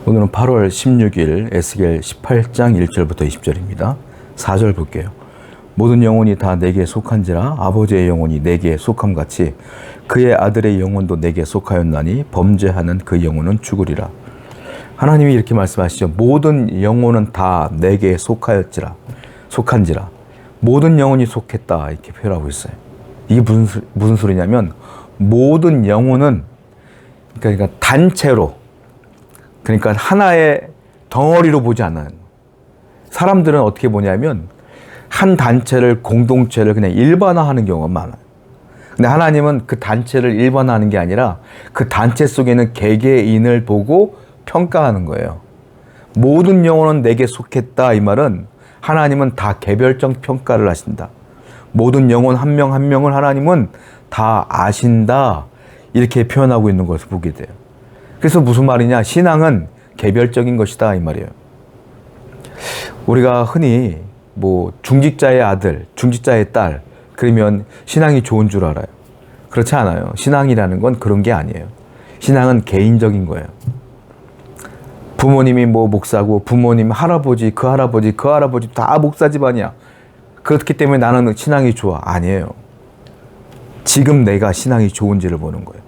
오늘은 8월 16일 에스겔 18장 1절부터 20절입니다. 4절 볼게요. 모든 영혼이 다 내게 속한지라 아버지의 영혼이 내게 속함같이 그의 아들의 영혼도 내게 속하였나니 범죄하는 그 영혼은 죽으리라. 하나님이 이렇게 말씀하시죠. 모든 영혼은 다 내게 속하였지라. 속한지라. 모든 영혼이 속했다. 이렇게 표현하고 있어요. 이게 무슨 소리냐면 모든 영혼은 그러니까 단체로 그러니까 하나의 덩어리로 보지 않아요. 사람들은 어떻게 보냐면 한 단체를 공동체를 그냥 일반화하는 경우가 많아요. 근데 하나님은 그 단체를 일반화하는 게 아니라 그 단체 속에는 개개인을 보고 평가하는 거예요. 모든 영혼은 내게 속했다 이 말은 하나님은 다 개별적 평가를 하신다. 모든 영혼 한 명 한 명을 하나님은 다 아신다 이렇게 표현하고 있는 것을 보게 돼요. 그래서 무슨 말이냐? 신앙은 개별적인 것이다 이 말이에요. 우리가 흔히 뭐 중직자의 아들, 중직자의 딸 그러면 신앙이 좋은 줄 알아요. 그렇지 않아요. 신앙이라는 건 그런 게 아니에요. 신앙은 개인적인 거예요. 부모님이 뭐 목사고 부모님 할아버지 그 할아버지 다 목사 집안이야. 그렇기 때문에 나는 신앙이 좋아. 아니에요. 지금 내가 신앙이 좋은지를 보는 거예요.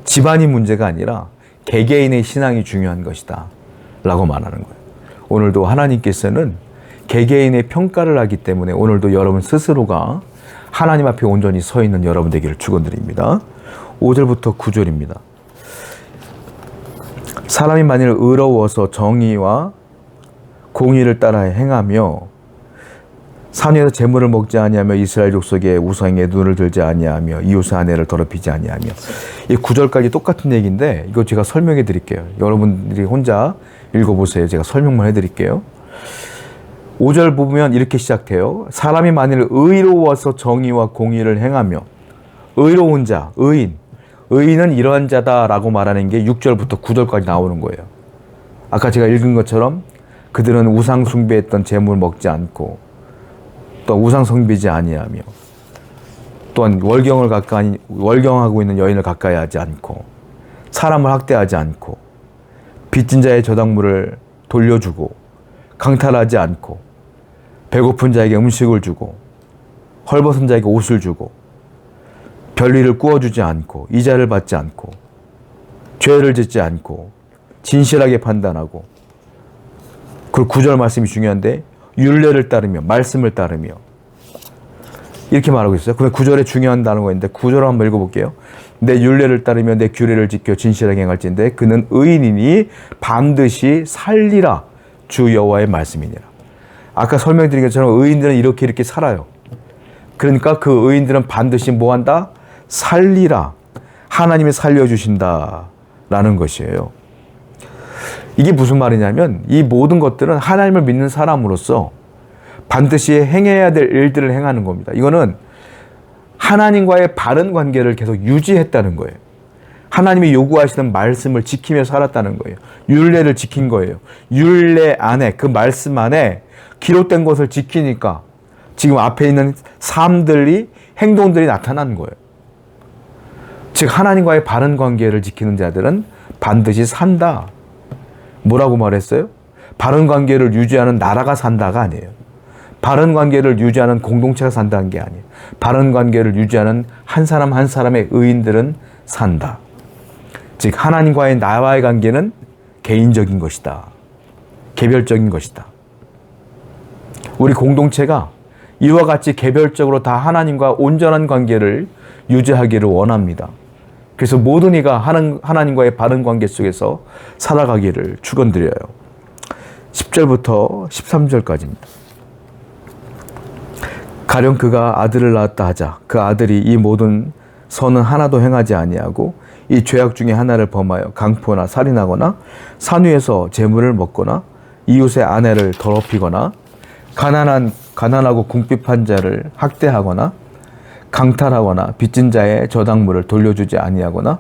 집안이 문제가 아니라 개개인의 신앙이 중요한 것이다 라고 말하는 거예요. 오늘도 하나님께서는 개개인의 평가를 하기 때문에 오늘도 여러분 스스로가 하나님 앞에 온전히 서 있는 여러분 되기를 축원드립니다. 5절부터 9절입니다. 사람이 만일 의로워서 정의와 공의를 따라 행하며 산 위에서 재물을 먹지 아니하며 이스라엘 족속의 우상에 눈을 들지 아니하며 이웃의 아내를 더럽히지 아니하며 이 9절까지 똑같은 얘기인데 이거 제가 설명해 드릴게요. 여러분들이 혼자 읽어보세요. 제가 설명만 해드릴게요. 5절 보면 이렇게 시작해요. 사람이 만일 의로워서 정의와 공의를 행하며 의로운 자, 의인은 이러한 자다라고 말하는 게 6절부터 9절까지 나오는 거예요. 아까 제가 읽은 것처럼 그들은 우상 숭배했던 재물을 먹지 않고 또 우상 숭배지 아니하며 또한 월경하고 있는 여인을 가까이 하지 않고 사람을 학대하지 않고 빚진 자의 저당물을 돌려주고 강탈하지 않고 배고픈 자에게 음식을 주고 헐벗은 자에게 옷을 주고 별일을 꾸어주지 않고 이자를 받지 않고 죄를 짓지 않고 진실하게 판단하고 그 9절 말씀이 중요한데 율례를 따르며 말씀을 따르며 이렇게 말하고 있어요. 그러면 9절에 중요한 단어가 있는데 9절을 한번 읽어볼게요. 내 율례를 따르며 내 규례를 지켜 진실하게 행할진대 그는 의인이니 반드시 살리라 주 여호와의 말씀이니라. 아까 설명드린 것처럼 의인들은 이렇게 살아요. 그러니까 그 의인들은 반드시 뭐한다? 살리라. 하나님이 살려주신다라는 것이에요. 이게 무슨 말이냐면 이 모든 것들은 하나님을 믿는 사람으로서 반드시 행해야 될 일들을 행하는 겁니다. 이거는 하나님과의 바른 관계를 계속 유지했다는 거예요. 하나님이 요구하시는 말씀을 지키며 살았다는 거예요. 율례를 지킨 거예요. 율례 안에 그 말씀 안에 기록된 것을 지키니까 지금 앞에 있는 삶들이 행동들이 나타나는 거예요. 즉 하나님과의 바른 관계를 지키는 자들은 반드시 산다. 뭐라고 말했어요? 바른 관계를 유지하는 나라가 산다가 아니에요. 바른 관계를 유지하는 공동체가 산다는 게 아니에요. 바른 관계를 유지하는 한 사람 한 사람의 의인들은 산다. 즉 하나님과의 나와의 관계는 개인적인 것이다. 개별적인 것이다. 우리 공동체가 이와 같이 개별적으로 다 하나님과 온전한 관계를 유지하기를 원합니다. 그래서 모든 이가 하나님과의 바른 관계 속에서 살아가기를 축원드려요. 10절부터 13절까지입니다. 가령 그가 아들을 낳았다 하자 그 아들이 이 모든 선은 하나도 행하지 아니하고 이 죄악 중에 하나를 범하여 강포나 살인하거나 산 위에서 재물을 먹거나 이웃의 아내를 더럽히거나 가난하고 궁핍한 자를 학대하거나 강탈하거나 빚진 자의 저당물을 돌려주지 아니하거나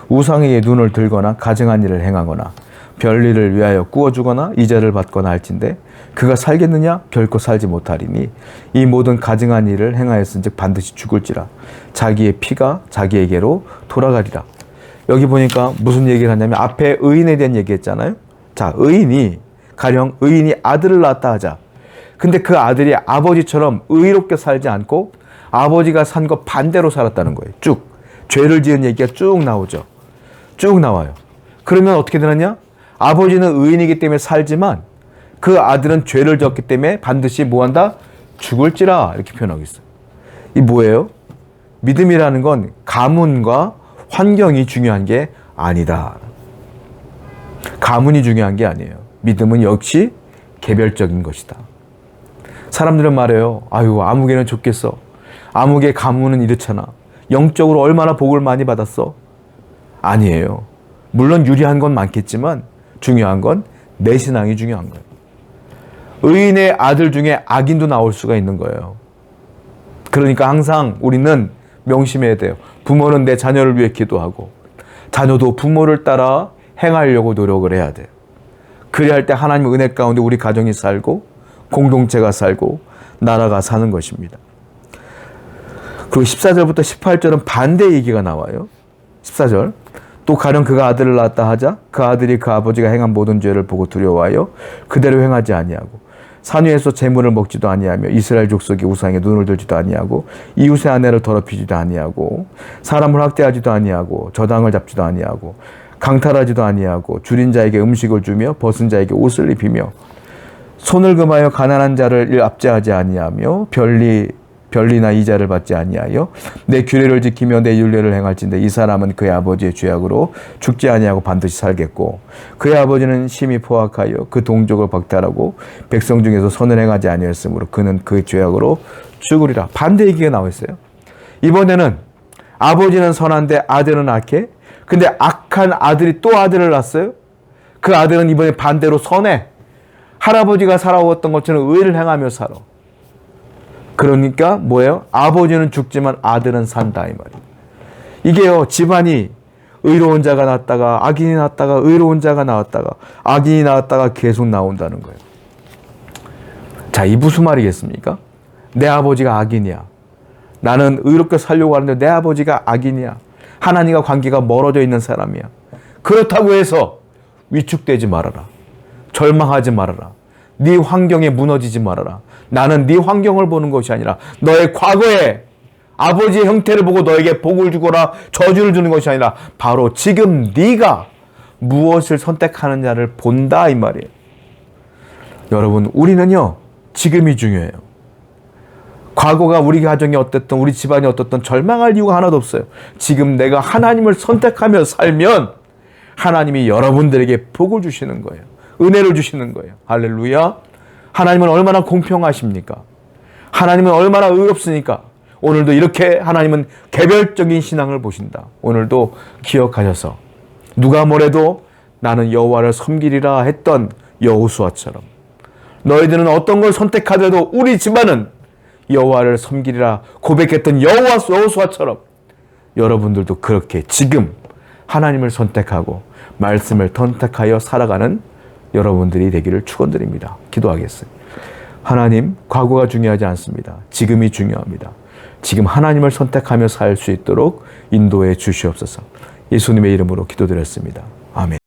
우상에게 눈을 들거나 가증한 일을 행하거나 별일을 위하여 꾸어주거나 이자를 받거나 할진대 그가 살겠느냐? 결코 살지 못하리니 이 모든 가증한 일을 행하였은즉 반드시 죽을지라 자기의 피가 자기에게로 돌아가리라. 여기 보니까 무슨 얘기를 하냐면 앞에 의인에 대한 얘기했잖아요. 자, 가령 의인이 아들을 낳았다 하자. 근데 그 아들이 아버지처럼 의롭게 살지 않고 아버지가 산 거 반대로 살았다는 거예요. 쭉. 죄를 지은 얘기가 쭉 나오죠. 쭉 나와요. 그러면 어떻게 되느냐? 아버지는 의인이기 때문에 살지만 그 아들은 죄를 졌기 때문에 반드시 뭐한다? 죽을지라 이렇게 표현하고 있어요. 이 뭐예요? 믿음이라는 건 가문과 환경이 중요한 게 아니다. 가문이 중요한 게 아니에요. 믿음은 역시 개별적인 것이다. 사람들은 말해요. 아유, 아무개는 좋겠어. 아무개 가문은 이렇잖아. 영적으로 얼마나 복을 많이 받았어? 아니에요. 물론 유리한 건 많겠지만 중요한 건 내 신앙이 중요한 거예요. 의인의 아들 중에 악인도 나올 수가 있는 거예요. 그러니까 항상 우리는 명심해야 돼요. 부모는 내 자녀를 위해 기도하고 자녀도 부모를 따라 행하려고 노력을 해야 돼요. 그래야 할 때 하나님의 은혜 가운데 우리 가정이 살고 공동체가 살고 나라가 사는 것입니다. 그리고 14절부터 18절은 반대 얘기가 나와요. 14절. 또 가령 그가 아들을 낳았다 하자 그 아들이 그 아버지가 행한 모든 죄를 보고 두려워하여 그대로 행하지 아니하고 산 위에서 재물을 먹지도 아니하며 이스라엘 족속의 우상에 눈을 들지도 아니하고 이웃의 아내를 더럽히지도 아니하고 사람을 학대하지도 아니하고 저당을 잡지도 아니하고 강탈하지도 아니하고 줄인 자에게 음식을 주며 벗은 자에게 옷을 입히며 손을 금하여 가난한 자를 압제하지 아니하며 별리나 이자를 받지 아니하여 내 규례를 지키며 내 율례를 행할진대 이 사람은 그의 아버지의 죄악으로 죽지 아니하고 반드시 살겠고 그의 아버지는 심히 포악하여 그 동족을 박탈하고 백성 중에서 선을 행하지 아니하였으므로 그는 그 죄악으로 죽으리라. 반대 얘기가 나와 있어요. 이번에는 아버지는 선한데 아들은 악해. 근데 악한 아들이 또 아들을 낳았어요. 그 아들은 이번에 반대로 선해. 할아버지가 살아왔던 것처럼 의를 행하며 살아. 그러니까 뭐예요? 아버지는 죽지만 아들은 산다 이 말이에요. 이게요, 집안이 의로운 자가 낳았다가 악인이 낳았다가 의로운 자가 나왔다가 악인이 나왔다가 계속 나온다는 거예요. 자, 이 무슨 말이겠습니까? 내 아버지가 악인이야. 나는 의롭게 살려고 하는데 내 아버지가 악인이야. 하나님과 관계가 멀어져 있는 사람이야. 그렇다고 해서 위축되지 말아라. 절망하지 말아라. 네 환경에 무너지지 말아라. 나는 네 환경을 보는 것이 아니라 너의 과거에 아버지의 형태를 보고 너에게 복을 주거나 저주를 주는 것이 아니라 바로 지금 네가 무엇을 선택하느냐를 본다 이 말이에요. 여러분, 우리는요 지금이 중요해요. 과거가 우리 가정이 어땠든 우리 집안이 어떻든 절망할 이유가 하나도 없어요. 지금 내가 하나님을 선택하며 살면 하나님이 여러분들에게 복을 주시는 거예요. 은혜를 주시는 거예요. 할렐루야. 하나님은 얼마나 공평하십니까? 하나님은 얼마나 의롭습니까? 오늘도 이렇게 하나님은 개별적인 신앙을 보신다. 오늘도 기억하셔서 누가 뭐래도 나는 여호와를 섬기리라 했던 여호수아처럼 너희들은 어떤 걸 선택하더라도 우리 집안은 여호와를 섬기리라 고백했던 여호수아처럼 여러분들도 그렇게 지금 하나님을 선택하고 말씀을 선택하여 살아가는 여러분들이 되기를 축원드립니다. 기도하겠어요. 하나님, 과거가 중요하지 않습니다. 지금이 중요합니다. 지금 하나님을 선택하며 살 수 있도록 인도해 주시옵소서. 예수님의 이름으로 기도드렸습니다. 아멘.